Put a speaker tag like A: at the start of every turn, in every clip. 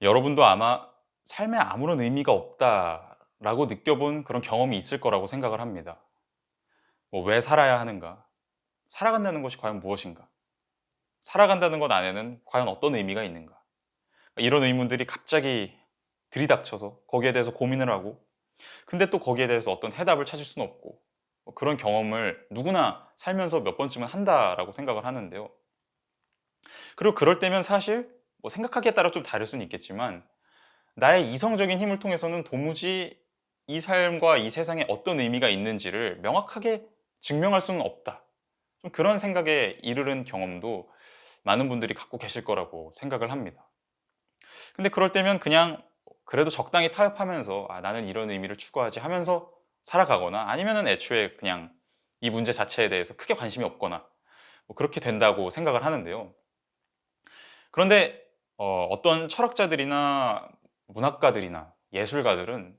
A: 여러분도 아마 '삶에 아무런 의미가 없다.'라고 느껴본 그런 경험이 있을 거라고 생각을 합니다. 뭐 '왜 살아야 하는가? 살아간다는 것이 과연 무엇인가? 살아간다는 것 안에는 과연 어떤 의미가 있는가?' 이런 의문들이 갑자기 들이닥쳐서 거기에 대해서 고민을 하고, 근데 또 거기에 대해서 어떤 해답을 찾을 수는 없고, 그런 경험을 누구나 살면서 몇 번쯤은 한다라고 생각을 하는데요. 그리고 그럴 때면 사실 뭐 생각하기에 따라 좀 다를 수는 있겠지만, 나의 이성적인 힘을 통해서는 도무지 이 삶과 이 세상에 어떤 의미가 있는지를 명확하게 증명할 수는 없다. 좀 그런 생각에 이르는 경험도 많은 분들이 갖고 계실 거라고 생각을 합니다. 근데 그럴 때면 그냥 그래도 적당히 타협하면서 '아 나는 이런 의미를 추구하지.' 하면서 살아가거나, 아니면은 애초에 그냥 이 문제 자체에 대해서 크게 관심이 없거나 뭐 그렇게 된다고 생각을 하는데요. 그런데 어떤 철학자들이나 문학가들이나 예술가들은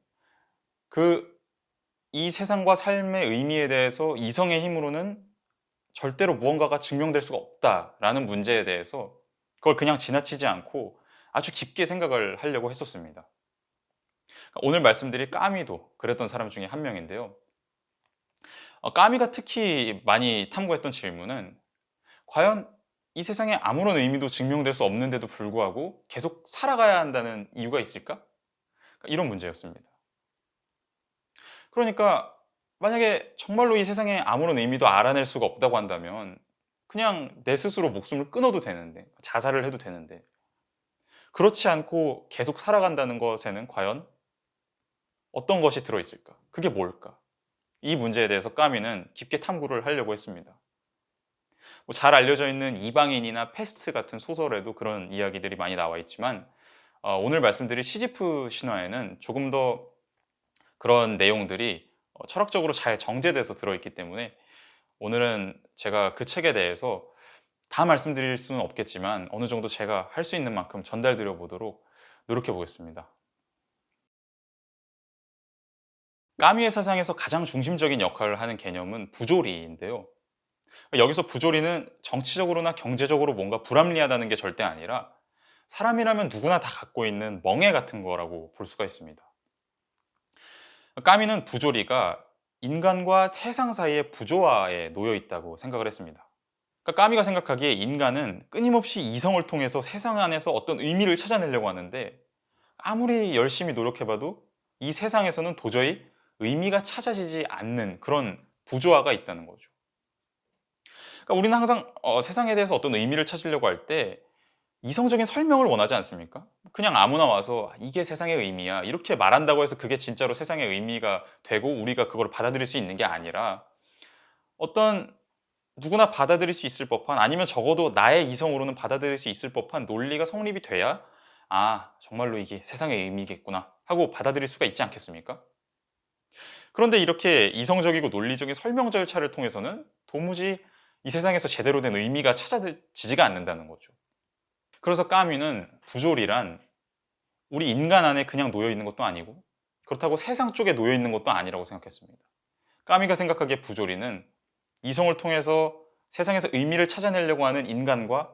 A: 그 이 세상과 삶의 의미에 대해서 이성의 힘으로는 절대로 무언가가 증명될 수가 없다라는 문제에 대해서 그걸 그냥 지나치지 않고 아주 깊게 생각을 하려고 했었습니다. 오늘 말씀드릴 까미도 그랬던 사람 중에 한 명인데요. 까미가 특히 많이 탐구했던 질문은, 과연 이 세상에 아무런 의미도 증명될 수 없는데도 불구하고 계속 살아가야 한다는 이유가 있을까? 이런 문제였습니다. 그러니까 만약에 정말로 이 세상에 아무런 의미도 알아낼 수가 없다고 한다면 그냥 내 스스로 목숨을 끊어도 되는데, 자살을 해도 되는데, 그렇지 않고 계속 살아간다는 것에는 과연 어떤 것이 들어있을까? 그게 뭘까? 이 문제에 대해서 까미는 깊게 탐구를 하려고 했습니다. 잘 알려져 있는 이방인이나 패스트 같은 소설에도 그런 이야기들이 많이 나와 있지만, 오늘 말씀드릴 시지프 신화에는 조금 더 그런 내용들이 철학적으로 잘 정제돼서 들어있기 때문에, 오늘은 제가 그 책에 대해서 다 말씀드릴 수는 없겠지만 어느 정도 제가 할 수 있는 만큼 전달드려 보도록 노력해 보겠습니다. 까미의 사상에서 가장 중심적인 역할을 하는 개념은 부조리인데요. 여기서 부조리는 정치적으로나 경제적으로 뭔가 불합리하다는 게 절대 아니라, 사람이라면 누구나 다 갖고 있는 멍해 같은 거라고 볼 수가 있습니다. 까미는 부조리가 인간과 세상 사이의 부조화에 놓여 있다고 생각을 했습니다. 까미가 생각하기에 인간은 끊임없이 이성을 통해서 세상 안에서 어떤 의미를 찾아내려고 하는데, 아무리 열심히 노력해봐도 이 세상에서는 도저히 의미가 찾아지지 않는 그런 부조화가 있다는 거죠. 우리는 항상 세상에 대해서 어떤 의미를 찾으려고 할 때 이성적인 설명을 원하지 않습니까? 그냥 아무나 와서 "이게 세상의 의미야." 이렇게 말한다고 해서 그게 진짜로 세상의 의미가 되고 우리가 그걸 받아들일 수 있는 게 아니라, 어떤 누구나 받아들일 수 있을 법한, 아니면 적어도 나의 이성으로는 받아들일 수 있을 법한 논리가 성립이 돼야 '아 정말로 이게 세상의 의미겠구나.' 하고 받아들일 수가 있지 않겠습니까? 그런데 이렇게 이성적이고 논리적인 설명 절차를 통해서는 도무지 이 세상에서 제대로 된 의미가 찾아지지가 않는다는 거죠. 그래서 까뮈는 부조리란 우리 인간 안에 그냥 놓여 있는 것도 아니고, 그렇다고 세상 쪽에 놓여 있는 것도 아니라고 생각했습니다. 까미가 생각하기에 부조리는 이성을 통해서 세상에서 의미를 찾아내려고 하는 인간과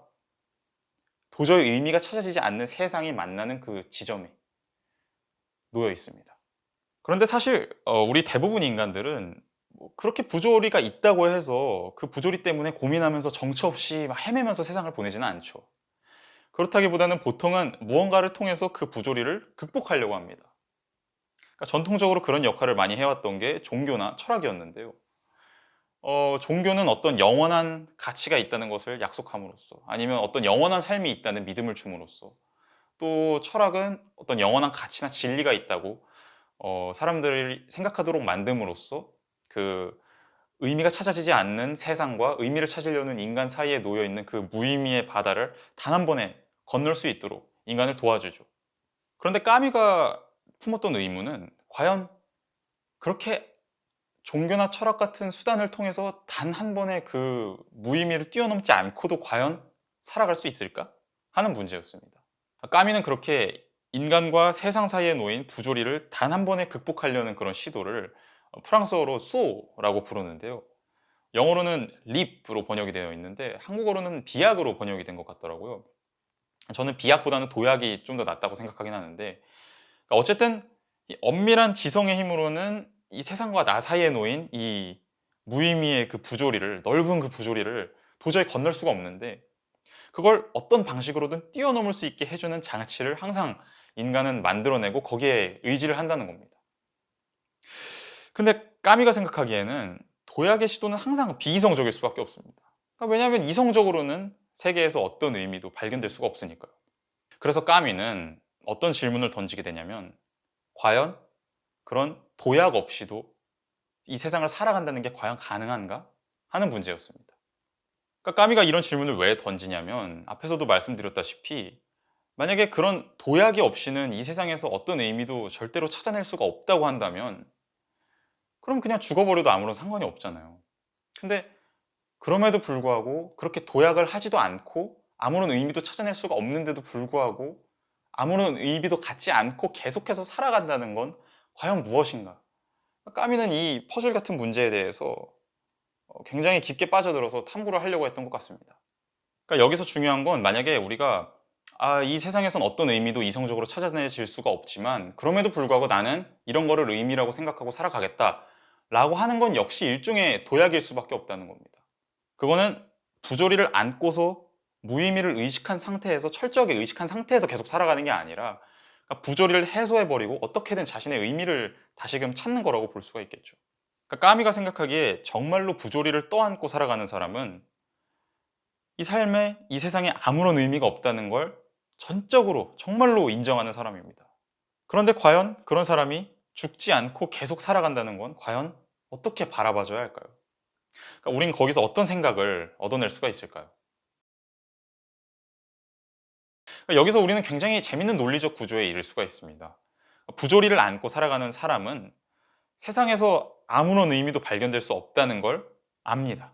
A: 도저히 의미가 찾아지지 않는 세상이 만나는 그 지점에 놓여 있습니다. 그런데 사실 우리 대부분 인간들은 뭐 그렇게 부조리가 있다고 해서 그 부조리 때문에 고민하면서 정처 없이 막 헤매면서 세상을 보내지는 않죠. 그렇다기보다는 보통은 무언가를 통해서 그 부조리를 극복하려고 합니다. 전통적으로 그런 역할을 많이 해왔던 게 종교나 철학이었는데요. 종교는 어떤 영원한 가치가 있다는 것을 약속함으로써, 아니면 어떤 영원한 삶이 있다는 믿음을 줌으로써, 또 철학은 어떤 영원한 가치나 진리가 있다고 사람들이 생각하도록 만듦으로써, 그 의미가 찾아지지 않는 세상과 의미를 찾으려는 인간 사이에 놓여 있는 그 무의미의 바다를 단 한 번에 건널 수 있도록 인간을 도와주죠. 그런데 까미가 품었던 의문은, 과연 그렇게 종교나 철학 같은 수단을 통해서 단 한 번의 그 무의미를 뛰어넘지 않고도 과연 살아갈 수 있을까? 하는 문제였습니다. 까미는 그렇게 인간과 세상 사이에 놓인 부조리를 단 한 번에 극복하려는 그런 시도를 프랑스어로 소라고 부르는데요. 영어로는 립으로 번역이 되어 있는데 한국어로는 비약으로 번역이 된 것 같더라고요. 저는 비약보다는 도약이 좀 더 낫다고 생각하긴 하는데, 그러니까 어쨌든 이 엄밀한 지성의 힘으로는 이 세상과 나 사이에 놓인 이 무의미의 그 부조리를, 넓은 그 부조리를 도저히 건널 수가 없는데, 그걸 어떤 방식으로든 뛰어넘을 수 있게 해주는 장치를 항상 인간은 만들어내고 거기에 의지를 한다는 겁니다. 근데 까미가 생각하기에는 도약의 시도는 항상 비이성적일 수밖에 없습니다. 그러니까 왜냐하면 이성적으로는 세계에서 어떤 의미도 발견될 수가 없으니까요. 그래서 까미는 어떤 질문을 던지게 되냐면, 과연 그런 도약 없이도 이 세상을 살아간다는 게 과연 가능한가? 하는 문제였습니다. 그러니까 까미가 이런 질문을 왜 던지냐면, 앞에서도 말씀드렸다시피 만약에 그런 도약이 없이는 이 세상에서 어떤 의미도 절대로 찾아낼 수가 없다고 한다면, 그럼 그냥 죽어버려도 아무런 상관이 없잖아요. 근데 그럼에도 불구하고 그렇게 도약을 하지도 않고 아무런 의미도 찾아낼 수가 없는데도 불구하고 아무런 의미도 갖지 않고 계속해서 살아간다는 건 과연 무엇인가? 까미는 이 퍼즐 같은 문제에 대해서 굉장히 깊게 빠져들어서 탐구를 하려고 했던 것 같습니다. 그러니까 여기서 중요한 건, 만약에 우리가 이 세상에선 어떤 의미도 이성적으로 찾아내질 수가 없지만 그럼에도 불구하고 나는 이런 거를 의미라고 생각하고 살아가겠다 라고 하는 건 역시 일종의 도약일 수밖에 없다는 겁니다. 그거는 부조리를 안고서 무의미를 의식한 상태에서, 철저하게 의식한 상태에서 계속 살아가는 게 아니라, 그러니까 부조리를 해소해버리고 어떻게든 자신의 의미를 다시금 찾는 거라고 볼 수가 있겠죠. 그러니까 까미가 생각하기에 정말로 부조리를 떠안고 살아가는 사람은 이 삶에, 이 세상에 아무런 의미가 없다는 걸 전적으로 정말로 인정하는 사람입니다. 그런데 과연 그런 사람이 죽지 않고 계속 살아간다는 건 과연 어떻게 바라봐줘야 할까요? 그러니까 우린 거기서 어떤 생각을 얻어낼 수가 있을까요? 그러니까 여기서 우리는 굉장히 재밌는 논리적 구조에 이를 수가 있습니다. 부조리를 안고 살아가는 사람은 세상에서 아무런 의미도 발견될 수 없다는 걸 압니다.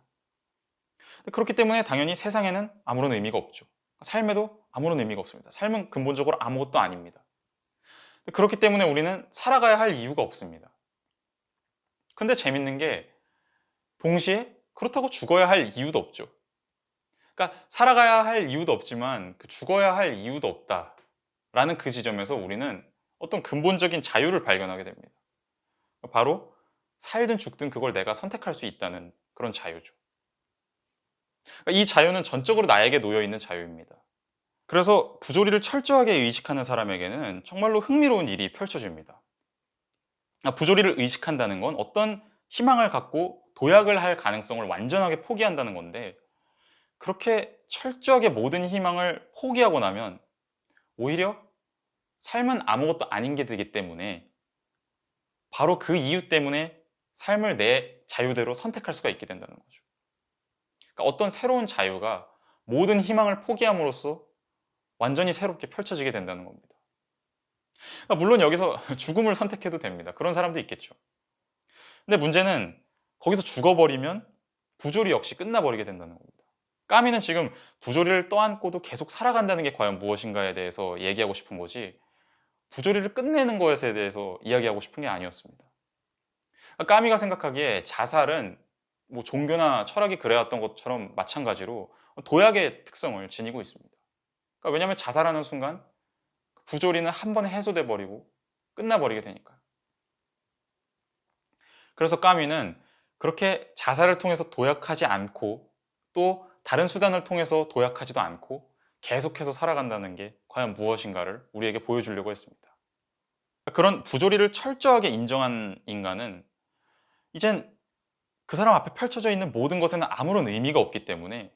A: 그렇기 때문에 당연히 세상에는 아무런 의미가 없죠. 삶에도 아무런 의미가 없습니다. 삶은 근본적으로 아무것도 아닙니다. 그렇기 때문에 우리는 살아가야 할 이유가 없습니다. 근데 재밌는 게, 동시에 그렇다고 죽어야 할 이유도 없죠. 그러니까 살아가야 할 이유도 없지만 그 죽어야 할 이유도 없다라는 그 지점에서 우리는 어떤 근본적인 자유를 발견하게 됩니다. 바로 살든 죽든 그걸 내가 선택할 수 있다는 그런 자유죠. 그러니까 이 자유는 전적으로 나에게 놓여 있는 자유입니다. 그래서 부조리를 철저하게 의식하는 사람에게는 정말로 흥미로운 일이 펼쳐집니다. 부조리를 의식한다는 건 어떤 희망을 갖고 도약을 할 가능성을 완전하게 포기한다는 건데, 그렇게 철저하게 모든 희망을 포기하고 나면 오히려 삶은 아무것도 아닌 게 되기 때문에, 바로 그 이유 때문에 삶을 내 자유대로 선택할 수가 있게 된다는 거죠. 그러니까 어떤 새로운 자유가 모든 희망을 포기함으로써 완전히 새롭게 펼쳐지게 된다는 겁니다. 그러니까 물론 여기서 죽음을 선택해도 됩니다. 그런 사람도 있겠죠. 근데 문제는 거기서 죽어버리면 부조리 역시 끝나버리게 된다는 겁니다. 까미는 지금 부조리를 떠안고도 계속 살아간다는 게 과연 무엇인가에 대해서 얘기하고 싶은 거지, 부조리를 끝내는 것에 대해서 이야기하고 싶은 게 아니었습니다. 그러니까 까미가 생각하기에 자살은 뭐 종교나 철학이 그래왔던 것처럼 마찬가지로 도약의 특성을 지니고 있습니다. 그러니까 왜냐하면 자살하는 순간 부조리는 한 번에 해소돼 버리고 끝나버리게 되니까요. 그래서 까미는 그렇게 자살을 통해서 도약하지 않고 또 다른 수단을 통해서 도약하지도 않고 계속해서 살아간다는 게 과연 무엇인가를 우리에게 보여주려고 했습니다. 그런 부조리를 철저하게 인정한 인간은 이젠 그 사람 앞에 펼쳐져 있는 모든 것에는 아무런 의미가 없기 때문에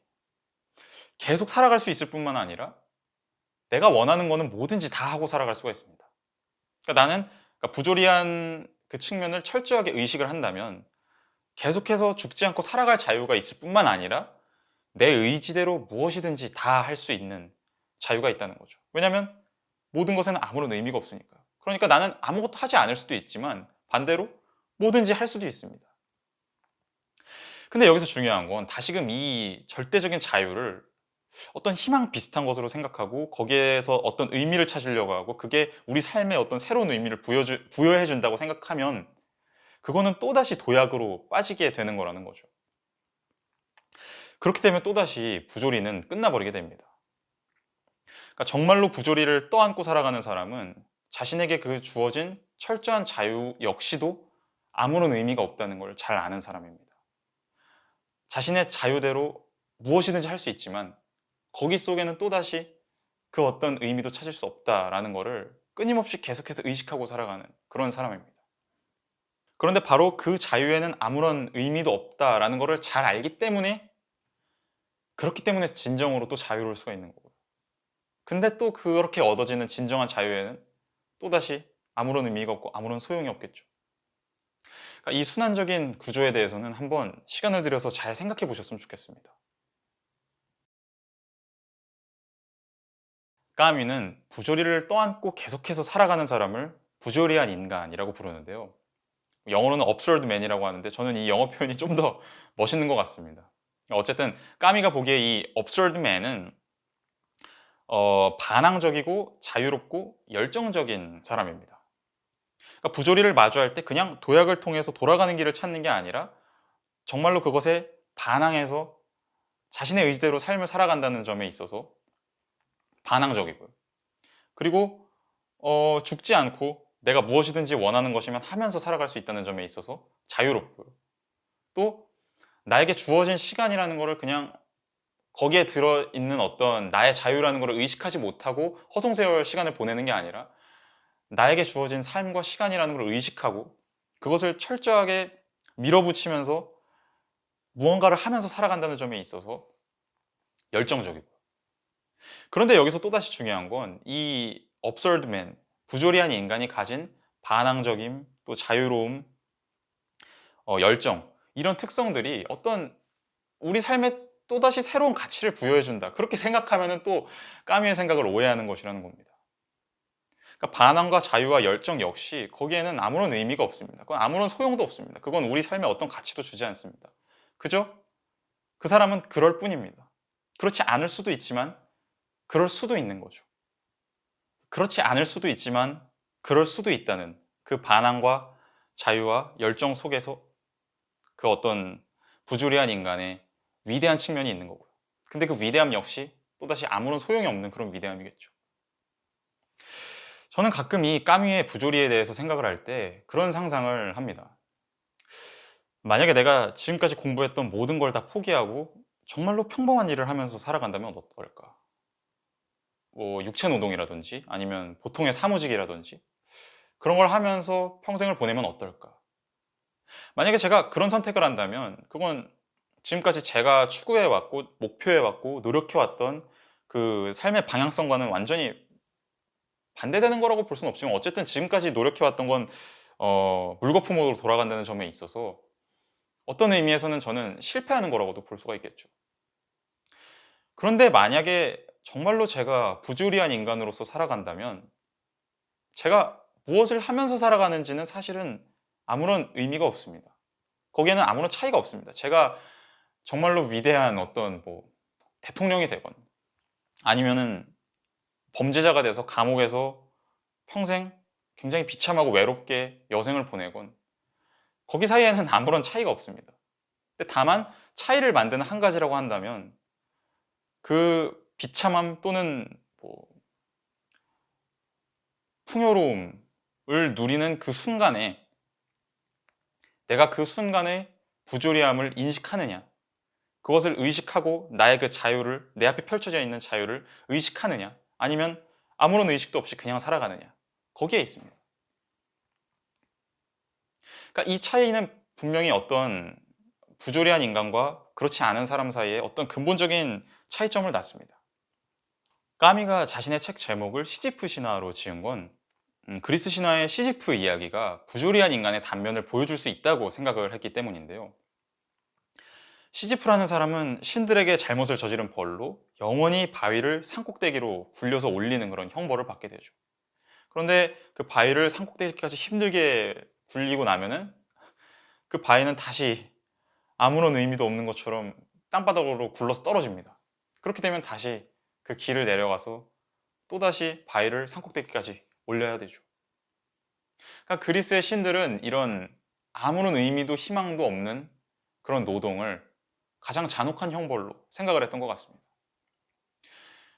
A: 계속 살아갈 수 있을 뿐만 아니라 내가 원하는 거는 뭐든지 다 하고 살아갈 수가 있습니다. 그러니까 나는, 그러니까 부조리한 그 측면을 철저하게 의식을 한다면 계속해서 죽지 않고 살아갈 자유가 있을 뿐만 아니라 내 의지대로 무엇이든지 다 할 수 있는 자유가 있다는 거죠. 왜냐하면 모든 것에는 아무런 의미가 없으니까요. 그러니까 나는 아무것도 하지 않을 수도 있지만 반대로 뭐든지 할 수도 있습니다. 근데 여기서 중요한 건, 다시금 이 절대적인 자유를 어떤 희망 비슷한 것으로 생각하고 거기에서 어떤 의미를 찾으려고 하고 그게 우리 삶에 어떤 새로운 의미를 부여해 준다고 생각하면 그거는 또다시 도약으로 빠지게 되는 거라는 거죠. 그렇게 되면 또다시 부조리는 끝나버리게 됩니다. 그러니까 정말로 부조리를 떠안고 살아가는 사람은 자신에게 그 주어진 철저한 자유 역시도 아무런 의미가 없다는 걸 잘 아는 사람입니다. 자신의 자유대로 무엇이든지 할 수 있지만 거기 속에는 또다시 그 어떤 의미도 찾을 수 없다라는 것을 끊임없이 계속해서 의식하고 살아가는 그런 사람입니다. 그런데 바로 그 자유에는 아무런 의미도 없다라는 것을 잘 알기 때문에, 그렇기 때문에 진정으로 또 자유로울 수가 있는 거고요. 근데 또 그렇게 얻어지는 진정한 자유에는 또다시 아무런 의미가 없고 아무런 소용이 없겠죠. 그러니까 이 순환적인 구조에 대해서는 한번 시간을 들여서 잘 생각해 보셨으면 좋겠습니다. 까미는 부조리를 떠안고 계속해서 살아가는 사람을 부조리한 인간이라고 부르는데요. 영어로는 absurd man이라고 하는데 저는 이 영어 표현이 좀 더 멋있는 것 같습니다. 어쨌든 까미가 보기에 이 absurd man은 반항적이고 자유롭고 열정적인 사람입니다. 그러니까 부조리를 마주할 때 그냥 도약을 통해서 돌아가는 길을 찾는 게 아니라 정말로 그것에 반항해서 자신의 의지대로 삶을 살아간다는 점에 있어서 반항적이고요. 그리고 죽지 않고 내가 무엇이든지 원하는 것이면 하면서 살아갈 수 있다는 점에 있어서 자유롭고요. 또 나에게 주어진 시간이라는 것을 그냥 거기에 들어있는 어떤 나의 자유라는 것을 의식하지 못하고 허송세월 시간을 보내는 게 아니라 나에게 주어진 삶과 시간이라는 걸 의식하고 그것을 철저하게 밀어붙이면서 무언가를 하면서 살아간다는 점에 있어서 열정적이고, 그런데 여기서 또다시 중요한 건 이 absurd man, 부조리한 인간이 가진 반항적임, 또 자유로움, 열정, 이런 특성들이 어떤 우리 삶에 또다시 새로운 가치를 부여해준다, 그렇게 생각하면 또 까미의 생각을 오해하는 것이라는 겁니다. 그러니까 반항과 자유와 열정 역시 거기에는 아무런 의미가 없습니다. 그건 아무런 소용도 없습니다. 그건 우리 삶에 어떤 가치도 주지 않습니다. 그죠? 그 사람은 그럴 뿐입니다. 그렇지 않을 수도 있지만 그럴 수도 있는 거죠. 그렇지 않을 수도 있지만 그럴 수도 있다는 그 반항과 자유와 열정 속에서 그 어떤 부조리한 인간의 위대한 측면이 있는 거고요. 근데 그 위대함 역시 또다시 아무런 소용이 없는 그런 위대함이겠죠. 저는 가끔 이 까뮈의 부조리에 대해서 생각을 할 때 그런 상상을 합니다. 만약에 내가 지금까지 공부했던 모든 걸 다 포기하고 정말로 평범한 일을 하면서 살아간다면 어떨까? 뭐 육체 노동이라든지 아니면 보통의 사무직이라든지 그런 걸 하면서 평생을 보내면 어떨까? 만약에 제가 그런 선택을 한다면 그건 지금까지 제가 추구해 왔고 목표해 왔고 노력해 왔던 그 삶의 방향성과는 완전히 반대되는 거라고 볼 수는 없지만, 어쨌든 지금까지 노력해 왔던 건 물거품으로 돌아간다는 점에 있어서 어떤 의미에서는 저는 실패하는 거라고도 볼 수가 있겠죠. 그런데 만약에 정말로 제가 부조리한 인간으로서 살아간다면 제가 무엇을 하면서 살아가는지는 사실은 아무런 의미가 없습니다. 거기에는 아무런 차이가 없습니다. 제가 정말로 위대한 어떤 뭐 대통령이 되건 아니면은 범죄자가 돼서 감옥에서 평생 굉장히 비참하고 외롭게 여생을 보내건 거기 사이에는 아무런 차이가 없습니다. 근데 다만 차이를 만드는 한 가지라고 한다면 그 비참함 또는 뭐 풍요로움을 누리는 그 순간에 내가 그 순간의 부조리함을 인식하느냐, 그것을 의식하고 나의 그 자유를, 내 앞에 펼쳐져 있는 자유를 의식하느냐, 아니면 아무런 의식도 없이 그냥 살아가느냐, 거기에 있습니다. 그러니까 이 차이는 분명히 어떤 부조리한 인간과 그렇지 않은 사람 사이에 어떤 근본적인 차이점을 낳습니다. 까미가 자신의 책 제목을 시지프 신화로 지은 건 그리스 신화의 시지프 이야기가 부조리한 인간의 단면을 보여줄 수 있다고 생각을 했기 때문인데요. 시지프라는 사람은 신들에게 잘못을 저지른 벌로 영원히 바위를 산꼭대기로 굴려서 올리는 그런 형벌을 받게 되죠. 그런데 그 바위를 산꼭대기까지 힘들게 굴리고 나면은 그 바위는 다시 아무런 의미도 없는 것처럼 땅바닥으로 굴러서 떨어집니다. 그렇게 되면 다시 그 길을 내려가서 또다시 바위를 산꼭대기까지 올려야 되죠. 그러니까 그리스의 신들은 이런 아무런 의미도 희망도 없는 그런 노동을 가장 잔혹한 형벌로 생각을 했던 것 같습니다.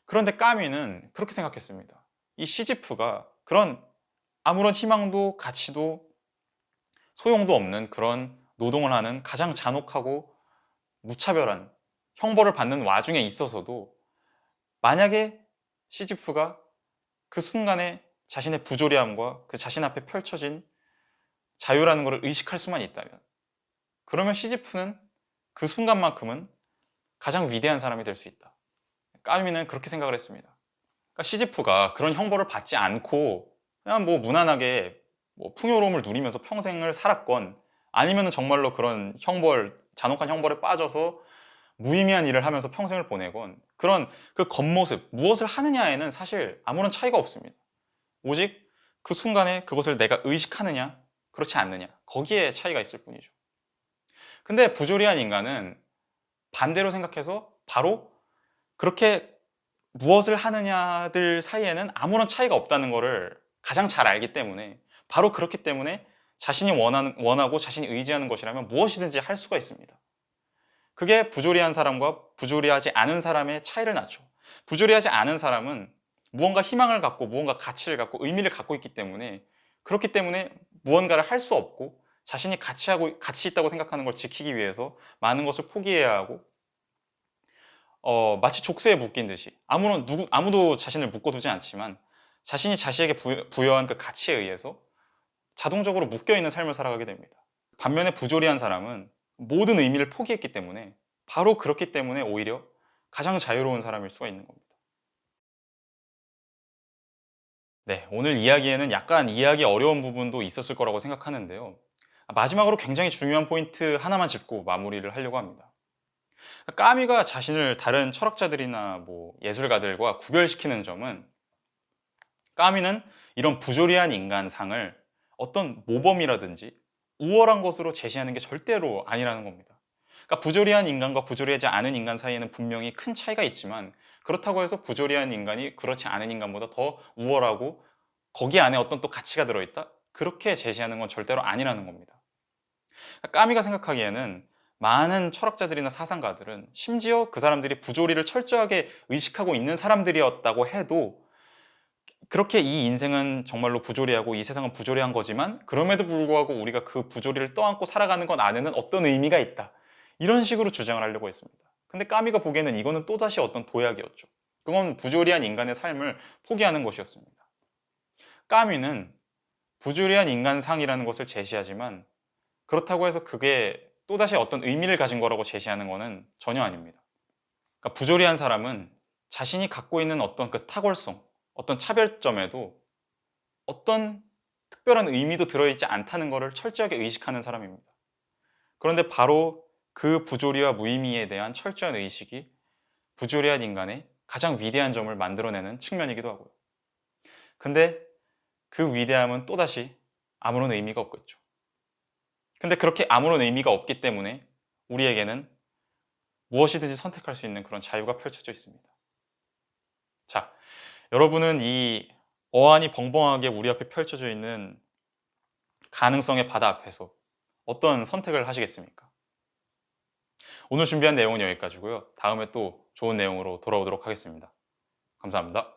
A: 그런데 까미는 그렇게 생각했습니다. 이 시지프가 그런 아무런 희망도 가치도 소용도 없는 그런 노동을 하는 가장 잔혹하고 무차별한 형벌을 받는 와중에 있어서도 만약에 시지프가 그 순간에 자신의 부조리함과 그 자신 앞에 펼쳐진 자유라는 것을 의식할 수만 있다면, 그러면 시지프는 그 순간만큼은 가장 위대한 사람이 될 수 있다. 까미는 그렇게 생각을 했습니다. 그러니까 시지프가 그런 형벌을 받지 않고 그냥 뭐 무난하게 뭐 풍요로움을 누리면서 평생을 살았건, 아니면 정말로 그런 형벌, 잔혹한 형벌에 빠져서 무의미한 일을 하면서 평생을 보내건, 그런 그 겉모습, 무엇을 하느냐에는 사실 아무런 차이가 없습니다. 오직 그 순간에 그것을 내가 의식하느냐 그렇지 않느냐, 거기에 차이가 있을 뿐이죠. 근데 부조리한 인간은 반대로 생각해서 바로 그렇게 무엇을 하느냐들 사이에는 아무런 차이가 없다는 것을 가장 잘 알기 때문에, 바로 그렇기 때문에 자신이 원하고 자신이 의지하는 것이라면 무엇이든지 할 수가 있습니다. 그게 부조리한 사람과 부조리하지 않은 사람의 차이를 낳죠. 부조리하지 않은 사람은 무언가 희망을 갖고 무언가 가치를 갖고 의미를 갖고 있기 때문에, 그렇기 때문에 무언가를 할 수 없고 자신이 가치 있다고 생각하는 걸 지키기 위해서 많은 것을 포기해야 하고, 마치 족쇄에 묶인 듯이 아무도 자신을 묶어두지 않지만 자신이 자신에게 부여한 그 가치에 의해서 자동적으로 묶여있는 삶을 살아가게 됩니다. 반면에 부조리한 사람은 모든 의미를 포기했기 때문에, 바로 그렇기 때문에 오히려 가장 자유로운 사람일 수가 있는 겁니다. 네, 오늘 이야기에는 약간 이해하기 어려운 부분도 있었을 거라고 생각하는데요. 마지막으로 굉장히 중요한 포인트 하나만 짚고 마무리를 하려고 합니다. 까미가 자신을 다른 철학자들이나 뭐 예술가들과 구별시키는 점은, 까미는 이런 부조리한 인간상을 어떤 모범이라든지 우월한 것으로 제시하는 게 절대로 아니라는 겁니다. 그러니까 부조리한 인간과 부조리하지 않은 인간 사이에는 분명히 큰 차이가 있지만, 그렇다고 해서 부조리한 인간이 그렇지 않은 인간보다 더 우월하고 거기 안에 어떤 또 가치가 들어있다? 그렇게 제시하는 건 절대로 아니라는 겁니다. 그러니까 까미가 생각하기에는 많은 철학자들이나 사상가들은, 심지어 그 사람들이 부조리를 철저하게 의식하고 있는 사람들이었다고 해도, 그렇게 이 인생은 정말로 부조리하고 이 세상은 부조리한 거지만 그럼에도 불구하고 우리가 그 부조리를 떠안고 살아가는 것 안에는 어떤 의미가 있다, 이런 식으로 주장을 하려고 했습니다. 근데 까미가 보기에는 이거는 또다시 어떤 도약이었죠. 그건 부조리한 인간의 삶을 포기하는 것이었습니다. 까미는 부조리한 인간상이라는 것을 제시하지만, 그렇다고 해서 그게 또다시 어떤 의미를 가진 거라고 제시하는 것은 전혀 아닙니다. 그러니까 부조리한 사람은 자신이 갖고 있는 어떤 그 탁월성, 어떤 차별점에도 어떤 특별한 의미도 들어있지 않다는 것을 철저하게 의식하는 사람입니다. 그런데 바로 그 부조리와 무의미에 대한 철저한 의식이 부조리한 인간의 가장 위대한 점을 만들어내는 측면이기도 하고요. 근데 그 위대함은 또다시 아무런 의미가 없겠죠. 근데 그렇게 아무런 의미가 없기 때문에 우리에게는 무엇이든지 선택할 수 있는 그런 자유가 펼쳐져 있습니다. 자, 여러분은 이 어안이 벙벙하게 우리 앞에 펼쳐져 있는 가능성의 바다 앞에서 어떤 선택을 하시겠습니까? 오늘 준비한 내용은 여기까지고요. 다음에 또 좋은 내용으로 돌아오도록 하겠습니다. 감사합니다.